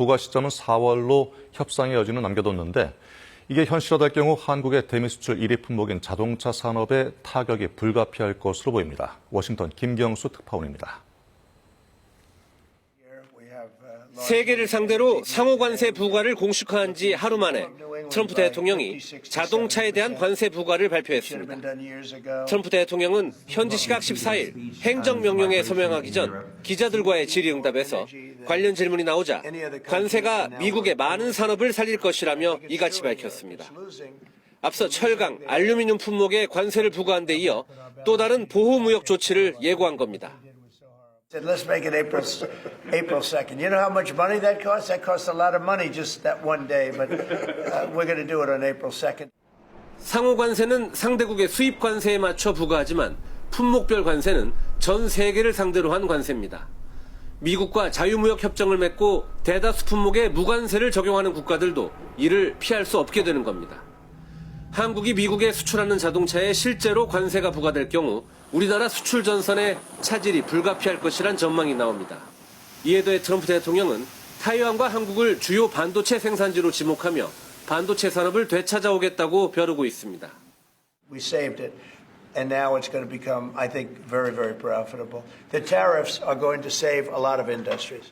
부과 시점은 4월로 협상의 여지는 남겨뒀는데 이게 현실화될 경우 한국의 대미 수출 1위 품목인 자동차 산업에 타격이 불가피할 것으로 보입니다. 워싱턴 김경수 특파원입니다. 세계를 상대로 상호 관세 부과를 공식화한 지 하루 만에 트럼프 대통령이 자동차에 대한 관세 부과를 발표했습니다. 트럼프 대통령은 현지 시각 14일 행정명령에 서명하기 전 기자들과의 질의응답에서 관련 질문이 나오자 관세가 미국의 많은 산업을 살릴 것이라며 이같이 밝혔습니다. 앞서 철강, 알루미늄 품목에 관세를 부과한 데 이어 또 다른 보호무역 조치를 예고한 겁니다. Let's make it April 2nd. You know how much money that costs? That costs a lot of money just that one day, but we're going to do it on April 2nd. 상호 관세는 상대국의 수입 관세에 맞춰 부과하지만 품목별 관세는 전 세계를 상대로 한 관세입니다. 미국과 자유무역 협정을 맺고 대다수 품목에 무관세를 적용하는 국가들도 이를 피할 수 없게 되는 겁니다. 한국이 미국에 수출하는 자동차에 실제로 관세가 부과될 경우 우리나라 수출 전선에 차질이 불가피할 것이란 전망이 나옵니다. 이에 더해 트럼프 대통령은 타이완과 한국을 주요 반도체 생산지로 지목하며 반도체 산업을 되찾아오겠다고 벼르고 있습니다. We saved it, and now it's going to become, I think, very, very profitable. The tariffs are going to save a lot of industries.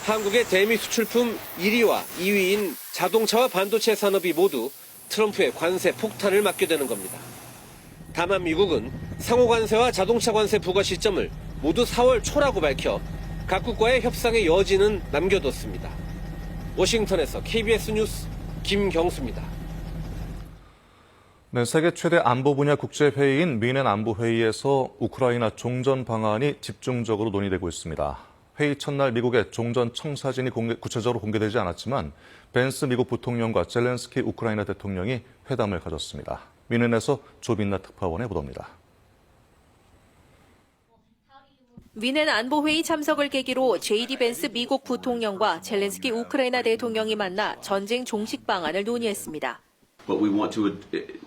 한국의 대미 수출품 1위와 2위인 자동차와 반도체 산업이 모두 트럼프의 관세 폭탄을 맞게 되는 겁니다. 다만 미국은 상호 관세와 자동차 관세 부과 시점을 모두 4월 초라고 밝혀 각국과의 협상의 여지는 남겨뒀습니다. 워싱턴에서 KBS 뉴스 김경수입니다. 네, 세계 최대 안보 분야 국제회의인 미넨 안보회의에서 우크라이나 종전 방안이 집중적으로 논의되고 있습니다. 회의 첫날 미국의 종전 청사진이 구체적으로 공개되지 않았지만 벤스 미국 부통령과 젤렌스키 우크라이나 대통령이 회담을 가졌습니다. 미넨에서 조빈나 특파원의 보도입니다. 미넨 안보회의 참석을 계기로 JD 벤스 미국 부통령과 젤렌스키 우크라이나 대통령이 만나 전쟁 종식 방안을 논의했습니다. But we want to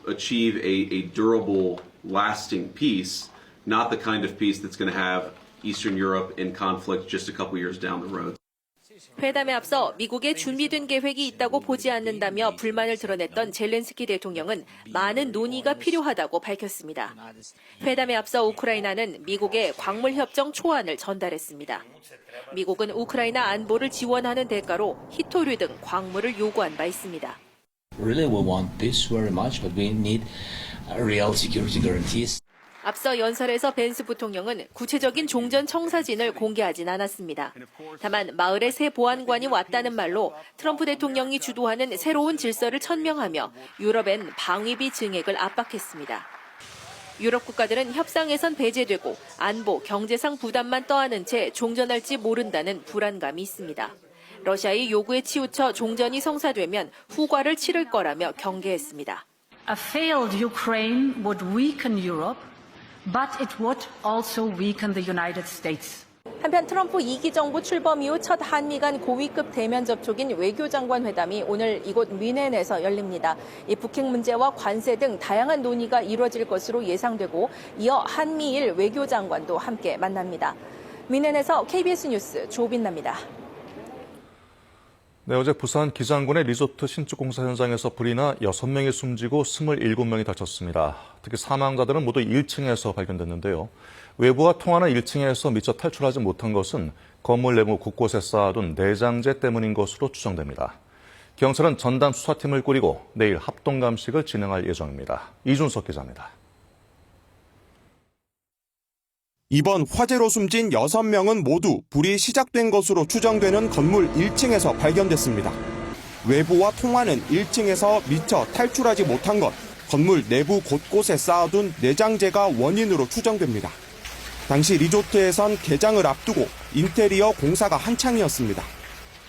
achieve a durable, lasting peace, not the kind of peace that's going to have Eastern Europe in conflict just a couple years down the road. 회담에 앞서 미국의 준비된 계획이 있다고 보지 않는다며 불만을 드러냈던 젤렌스키 대통령은 많은 논의가 필요하다고 밝혔습니다. 회담에 앞서 우크라이나는 미국의 광물협정 초안을 전달했습니다. 미국은 우크라이나 안보를 지원하는 대가로 히토류 등 광물을 요구한 바 있습니다. Really, we want this very much, but we need real security guarantees. 앞서 연설에서 벤스 부통령은 구체적인 종전 청사진을 공개하진 않았습니다. 다만 마을의 새 보안관이 왔다는 말로 트럼프 대통령이 주도하는 새로운 질서를 천명하며 유럽엔 방위비 증액을 압박했습니다. 유럽 국가들은 협상에선 배제되고 안보, 경제상 부담만 떠안은 채 종전할지 모른다는 불안감이 있습니다. 러시아의 요구에 치우쳐 종전이 성사되면 후과를 치를 거라며 경계했습니다. A failed Ukraine would weaken Europe, but it would also weaken the United States. 한편 트럼프 2기 정부 출범 이후 첫 한미 간 고위급 대면 접촉인 외교장관 회담이 오늘 이곳 미넨에서 열립니다. 이 북핵 문제와 관세 등 다양한 논의가 이루어질 것으로 예상되고 이어 한미일 외교장관도 함께 만납니다. 미넨에서 KBS 뉴스 조빈나입니다. 네, 어제 부산 기장군의 리조트 신축 공사 현장에서 불이 나 6명이 숨지고 27명이 다쳤습니다. 특히 사망자들은 모두 1층에서 발견됐는데요. 외부와 통하는 1층에서 미처 탈출하지 못한 것은 건물 내부 곳곳에 쌓아둔 내장재 때문인 것으로 추정됩니다. 경찰은 전담 수사팀을 꾸리고 내일 합동감식을 진행할 예정입니다. 이준석 기자입니다. 이번 화재로 숨진 6명은 모두 불이 시작된 것으로 추정되는 건물 1층에서 발견됐습니다. 외부와 통하는 1층에서 미처 탈출하지 못한 것, 건물 내부 곳곳에 쌓아둔 내장재가 원인으로 추정됩니다. 당시 리조트에선 개장을 앞두고 인테리어 공사가 한창이었습니다.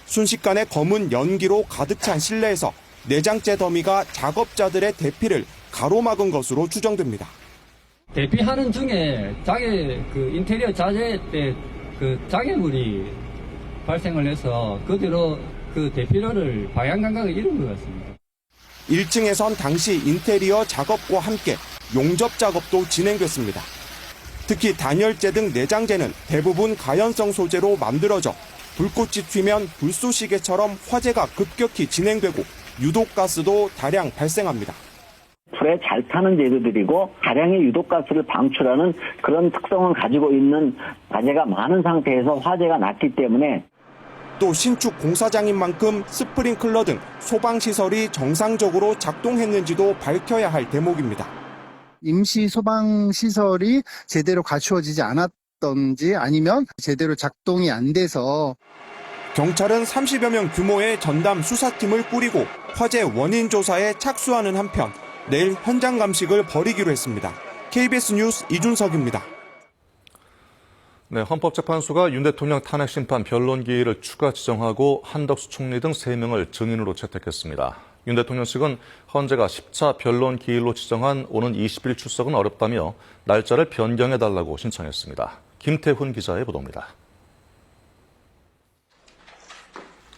순식간에 검은 연기로 가득 찬 실내에서 내장재 더미가 작업자들의 대피를 가로막은 것으로 추정됩니다. 대피하는 중에 인테리어 자재 때 장애물이 발생을 해서 그대로 대피로를 방향 감각을 잃은 것 같습니다. 1층에선 당시 인테리어 작업과 함께 용접 작업도 진행됐습니다. 특히 단열재 등 내장재는 대부분 가연성 소재로 만들어져 불꽃이 튀면 불쏘시개처럼 화재가 급격히 진행되고 유독가스도 다량 발생합니다. 불에 잘 타는 재료들이고 다량의 유독가스를 방출하는 그런 특성을 가지고 있는 화재가 많은 상태에서 화재가 났기 때문에 또 신축 공사장인 만큼 스프링클러 등 소방시설이 정상적으로 작동했는지도 밝혀야 할 대목입니다. 임시 소방시설이 제대로 갖추어지지 않았던지 아니면 제대로 작동이 안 돼서 경찰은 30여 명 규모의 전담 수사팀을 꾸리고 화재 원인 조사에 착수하는 한편 내일 현장 감식을 벌이기로 했습니다. KBS 뉴스 이준석입니다. 네, 헌법재판소가 윤 대통령 탄핵 심판 변론 기일을 추가 지정하고 한덕수 총리 등 3명을 증인으로 채택했습니다. 윤 대통령 측은 헌재가 10차 변론 기일로 지정한 오는 20일 출석은 어렵다며 날짜를 변경해달라고 신청했습니다. 김태훈 기자의 보도입니다.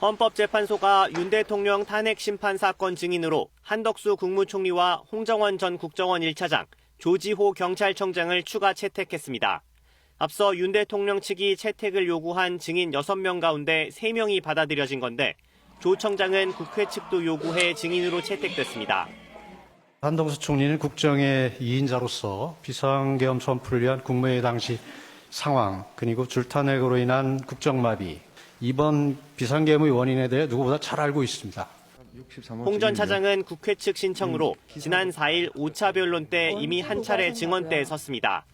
헌법재판소가 윤 대통령 탄핵 심판 사건 증인으로 한덕수 국무총리와 홍정원 전 국정원 1차장, 조지호 경찰청장을 추가 채택했습니다. 앞서 윤 대통령 측이 채택을 요구한 증인 6명 가운데 3명이 받아들여진 건데 조 청장은 국회 측도 요구해 증인으로 채택됐습니다. 한덕수 총리는 국정의 2인자로서 비상계엄 선포를 위한 국무회의 당시 상황 그리고 줄탄핵으로 인한 국정마비 이번 비상계엄의 원인에 대해 누구보다 잘 알고 있습니다. 홍 전 차장은 국회 측 신청으로 지난 4일 5차 변론 때 이미 한 차례 증언대에 섰습니다.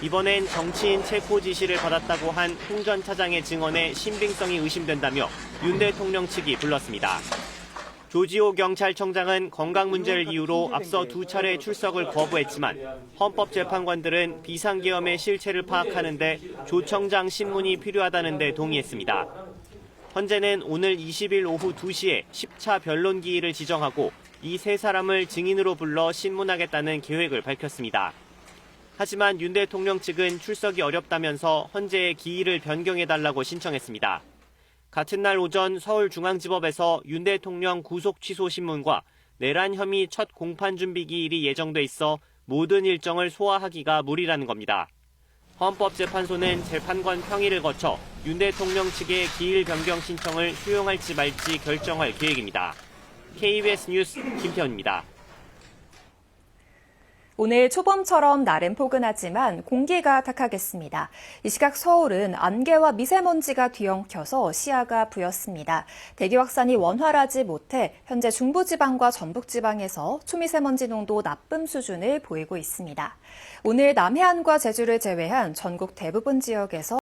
이번엔 정치인 체포 지시를 받았다고 한 홍 전 차장의 증언의 신빙성이 의심된다며 윤 대통령 측이 불렀습니다. 조지호 경찰청장은 건강 문제를 이유로 앞서 2차례 출석을 거부했지만 헌법재판관들은 비상계엄의 실체를 파악하는 데 조 청장 신문이 필요하다는 데 동의했습니다. 헌재는 오늘 20일 오후 2시에 10차 변론 기일을 지정하고 이 3사람을 증인으로 불러 신문하겠다는 계획을 밝혔습니다. 하지만 윤 대통령 측은 출석이 어렵다면서 헌재의 기일을 변경해달라고 신청했습니다. 같은 날 오전 서울중앙지법에서 윤 대통령 구속 취소 신문과 내란 혐의 첫 공판 준비 기일이 예정돼 있어 모든 일정을 소화하기가 무리라는 겁니다. 헌법재판소는 재판관 평의를 거쳐 윤 대통령 측의 기일 변경 신청을 수용할지 말지 결정할 계획입니다. KBS 뉴스 김태훈입니다. 오늘 초봄처럼 날은 포근하지만 공기가 탁하겠습니다. 이 시각 서울은 안개와 미세먼지가 뒤엉켜서 시야가 부였습니다. 대기 확산이 원활하지 못해 현재 중부지방과 전북지방에서 초미세먼지 농도 나쁨 수준을 보이고 있습니다. 오늘 남해안과 제주를 제외한 전국 대부분 지역에서